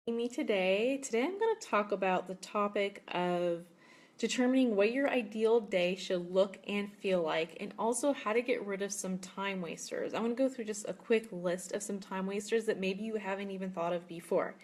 Me today. Today I'm going to talk about the topic of determining what your ideal day should look and feel like, and also how to get rid of some time wasters. I'm going to go through just a quick list of some time wasters that maybe you haven't even thought of before.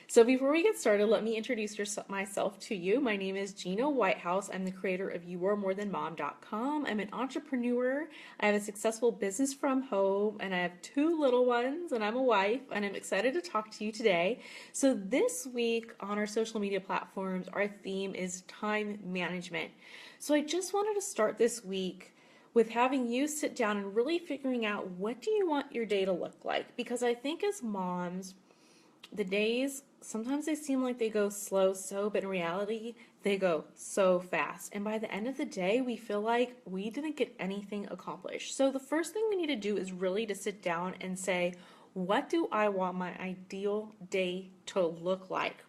So before we get started, let me introduce myself to you. My name is Gina Whitehouse. I'm the creator of YouAreMoreThanMom.com. I'm an entrepreneur. I have a successful business from home, and I have two little ones, and I'm a wife, and I'm excited to talk to you today. So this week on our social media platforms, our theme is time management. So I just wanted to start this week with having you sit down and really figuring out, what do you want your day to look like? Because I think as moms, the days sometimes they seem like they go slow, but in reality they go so fast, and by the end of the day we feel like we didn't get anything accomplished. So the first thing we need to do is really to sit down and say, what do I want my ideal day to look like?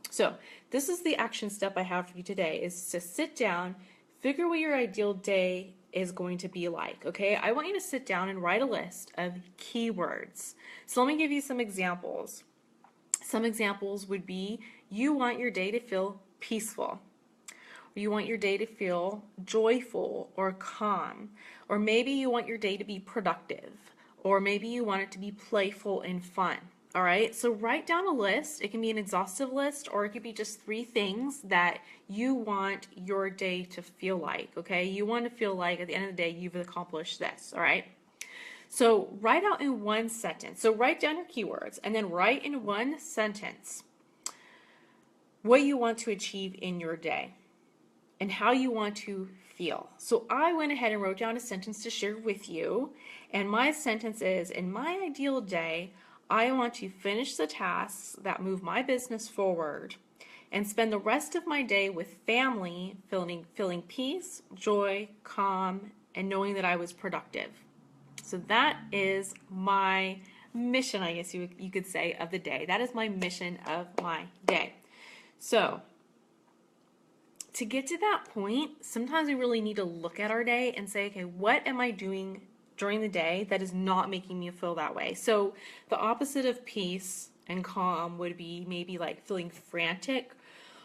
So this is the action step I have for you today, is to sit down, figure what your ideal day is going to be like. Okay, I want you to sit down and write a list of keywords. So let me give you some examples. Some examples would be, you want your day to feel peaceful, or you want your day to feel joyful or calm, or maybe you want your day to be productive, or maybe you want it to be playful and fun. All right, so write down a list. It can be an exhaustive list, or it could be just 3 things that you want your day to feel like. Okay, you want to feel like at the end of the day you've accomplished this. All right. So write out in one sentence. So write down your keywords and then write in one sentence what you want to achieve in your day and how you want to feel. So I went ahead and wrote down a sentence to share with you. And my sentence is, in my ideal day, I want to finish the tasks that move my business forward and spend the rest of my day with family, feeling peace, joy, calm, and knowing that I was productive. So that is my mission, I guess you could say, of the day. That is my mission of my day. So to get to that point, sometimes we really need to look at our day and say, okay, what am I doing during the day that is not making me feel that way? So the opposite of peace and calm would be maybe like feeling frantic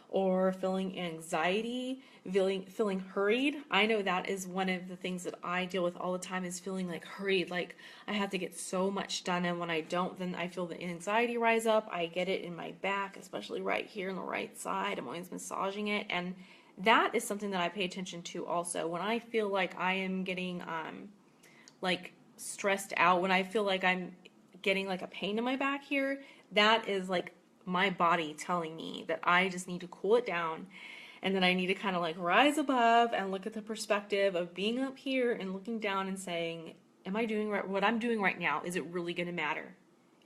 or feeling anxiety, feeling hurried. I know that is one of the things that I deal with all the time, is feeling like hurried, like I have to get so much done, and when I don't, then I feel the anxiety rise up. I get it in my back, especially right here on the right side. I'm always massaging it, and that is something that I pay attention to also. When I feel like I am getting like stressed out, when I feel like I'm getting like a pain in my back here, that is like my body telling me that I just need to cool it down, and then I need to kind of like rise above and look at the perspective of being up here and looking down and saying, am I doing right? What I'm doing right now, is it really going to matter?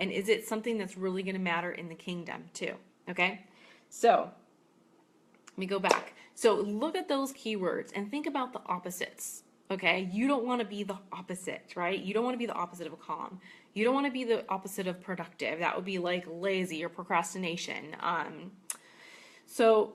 And is it something that's really going to matter in the kingdom too? Okay, so let me go back. So look at those keywords and think about the opposites. Okay, you don't want to be the opposite, right? You don't want to be the opposite of calm. You don't want to be the opposite of productive. That would be like lazy or procrastination. So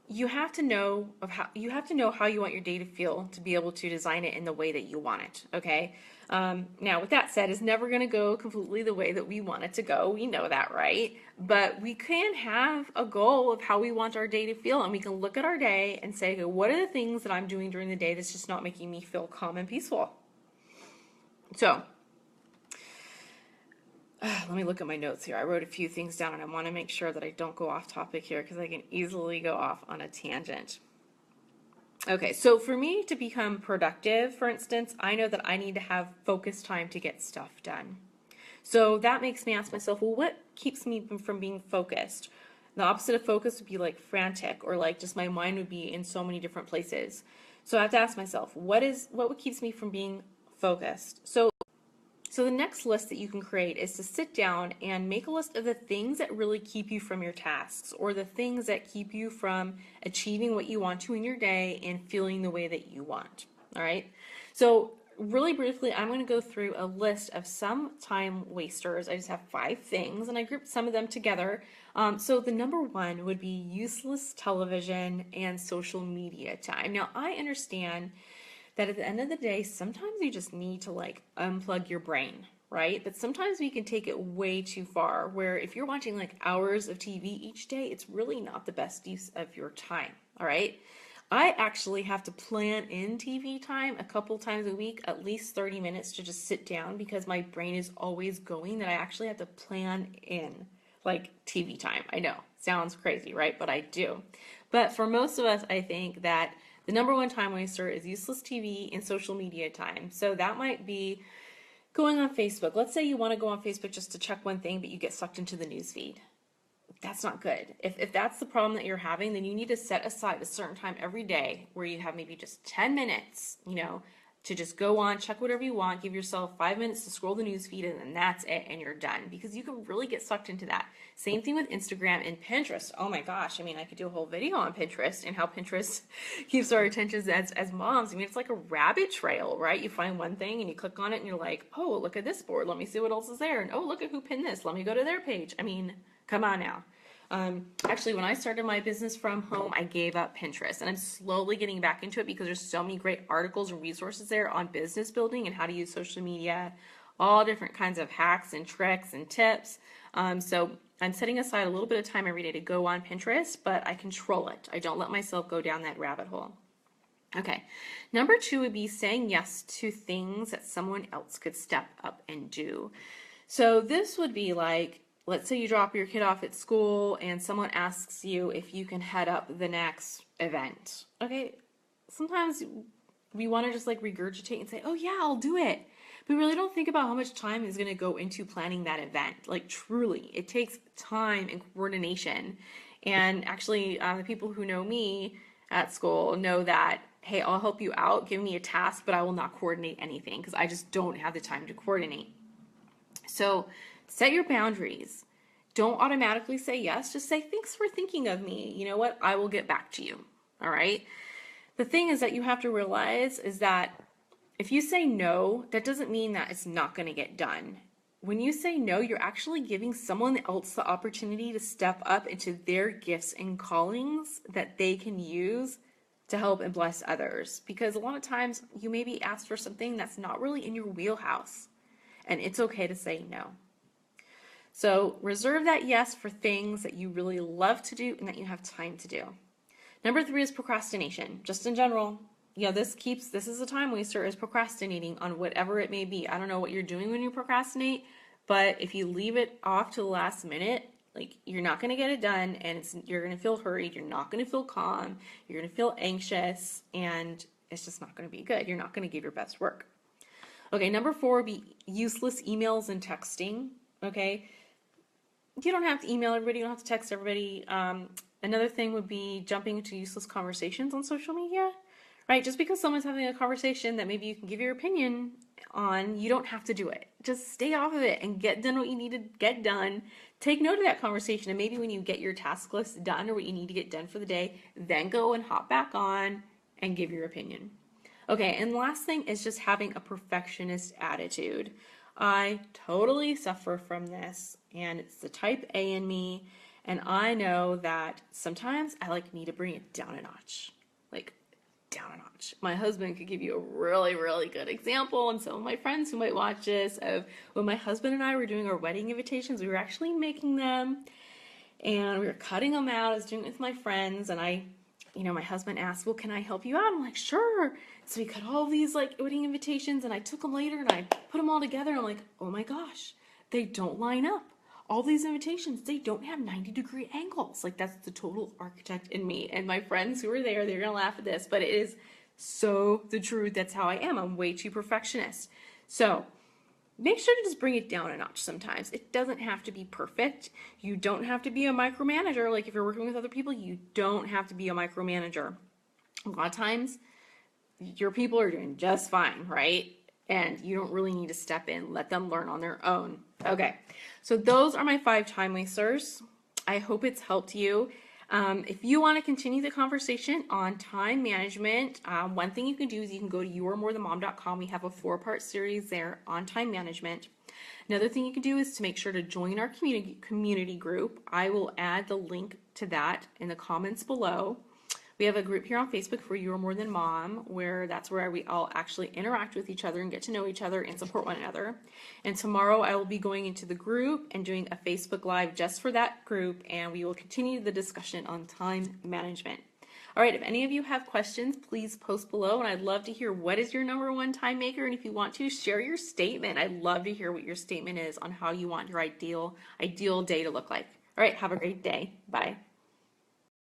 you have to know how you want your day to feel to be able to design it in the way that you want it. Okay. Now, with that said, it's never going to go completely the way that we want it to go. We know that, right? But we can have a goal of how we want our day to feel, and we can look at our day and say, okay, what are the things that I'm doing during the day that's just not making me feel calm and peaceful? So let me look at my notes here. I wrote a few things down, and I want to make sure that I don't go off topic here, because I can easily go off on a tangent. Okay, so for me to become productive, for instance, I know that I need to have focused time to get stuff done. So that makes me ask myself, well, what keeps me from being focused? The opposite of focus would be like frantic, or like just my mind would be in so many different places. So I have to ask myself, what keeps me from being focused? So the next list that you can create is to sit down and make a list of the things that really keep you from your tasks, or the things that keep you from achieving what you want to in your day and feeling the way that you want. All right. So really briefly, I'm going to go through a list of some time wasters. I just have 5 things, and I grouped some of them together. So the number 1 would be useless television and social media time. Now, I understand that at the end of the day, sometimes you just need to like unplug your brain, right? But sometimes we can take it way too far, where if you're watching like hours of TV each day, it's really not the best use of your time, all right? I actually have to plan in TV time a couple times a week, at least 30 minutes to just sit down because my brain is always going that I actually have to plan in like TV time. I know, sounds crazy, right? But I do. But for most of us, I think that the number one time waster is useless TV and social media time. So that might be going on Facebook. Let's say you want to go on Facebook just to check one thing, but you get sucked into the news feed. That's not good. If that's the problem that you're having, then you need to set aside a certain time every day where you have maybe just 10 minutes, to just go on, check whatever you want, give yourself 5 minutes to scroll the news feed, and then that's it, and you're done. Because you can really get sucked into that. Same thing with Instagram and Pinterest. Oh my gosh, I could do a whole video on Pinterest and how Pinterest keeps our attention as moms. It's like a rabbit trail, right? You find one thing and you click on it and you're like, oh, look at this board. Let me see what else is there. And oh, look at who pinned this. Let me go to their page. Come on now. Actually, when I started my business from home, I gave up Pinterest, and I'm slowly getting back into it because there's so many great articles and resources there on business building and how to use social media, all different kinds of hacks and tricks and tips. So I'm setting aside a little bit of time every day to go on Pinterest, but I control it. I don't let myself go down that rabbit hole. Okay, number 2 would be saying yes to things that someone else could step up and do. So this would be like, let's say you drop your kid off at school and someone asks you if you can head up the next event. Okay, sometimes we want to just like regurgitate and say, oh yeah, I'll do it. But we really don't think about how much time is going to go into planning that event. Like truly, it takes time and coordination. And actually, the people who know me at school know that, hey, I'll help you out, give me a task, but I will not coordinate anything because I just don't have the time to coordinate. So set your boundaries. Don't automatically say yes. Just say, thanks for thinking of me. You know what? I will get back to you. All right. The thing is that you have to realize is that if you say no, that doesn't mean that it's not going to get done. When you say no, you're actually giving someone else the opportunity to step up into their gifts and callings that they can use to help and bless others. Because a lot of times you may be asked for something that's not really in your wheelhouse, and it's okay to say no. So reserve that yes for things that you really love to do and that you have time to do. Number 3 is procrastination. Just in general, this is a time waster, is procrastinating on whatever it may be. I don't know what you're doing when you procrastinate, but if you leave it off to the last minute, like you're not going to get it done, and you're going to feel hurried. You're not going to feel calm. You're going to feel anxious, and it's just not going to be good. You're not going to give your best work. Okay, number 4 would be useless emails and texting. Okay. You don't have to email everybody, you don't have to text everybody. Another thing would be jumping into useless conversations on social media, right? Just because someone's having a conversation that maybe you can give your opinion on, you don't have to do it. Just stay off of it and get done what you need to get done. Take note of that conversation, and maybe when you get your task list done or what you need to get done for the day, then go and hop back on and give your opinion. Okay, and the last thing is just having a perfectionist attitude. I totally suffer from this, and it's the type A in me, and I know that sometimes I need to bring it down a notch, My husband could give you a really, really good example, and some of my friends who might watch this, of when my husband and I were doing our wedding invitations. We were actually making them, and we were cutting them out. I was doing it with my friends, and my husband asked, well, can I help you out? I'm like, sure. So we cut all these wedding invitations, and I took them later and I put them all together. And I'm like, oh my gosh, they don't line up. All these invitations, they don't have 90-degree angles. That's the total architect in me. And my friends who are there, they're going to laugh at this, but it is so the truth. That's how I am. I'm way too perfectionist. So make sure to just bring it down a notch sometimes. It doesn't have to be perfect. You don't have to be a micromanager. If you're working with other people, you don't have to be a micromanager. A lot of times, your people are doing just fine, right? And you don't really need to step in. Let them learn on their own. Okay, so those are my 5 time wasters. I hope it's helped you. If you want to continue the conversation on time management, one thing you can do is you can go to youaremorethanmom.com. We have a 4-part series there on time management. Another thing you can do is to make sure to join our community group. I will add the link to that in the comments below. We have a group here on Facebook for You Are More Than Mom, where that's where we all actually interact with each other and get to know each other and support one another. And tomorrow I will be going into the group and doing a Facebook Live just for that group, and we will continue the discussion on time management. All right, if any of you have questions, please post below, and I'd love to hear what is your number one time maker, and if you want to, share your statement. I'd love to hear what your statement is on how you want your ideal day to look like. All right, have a great day. Bye.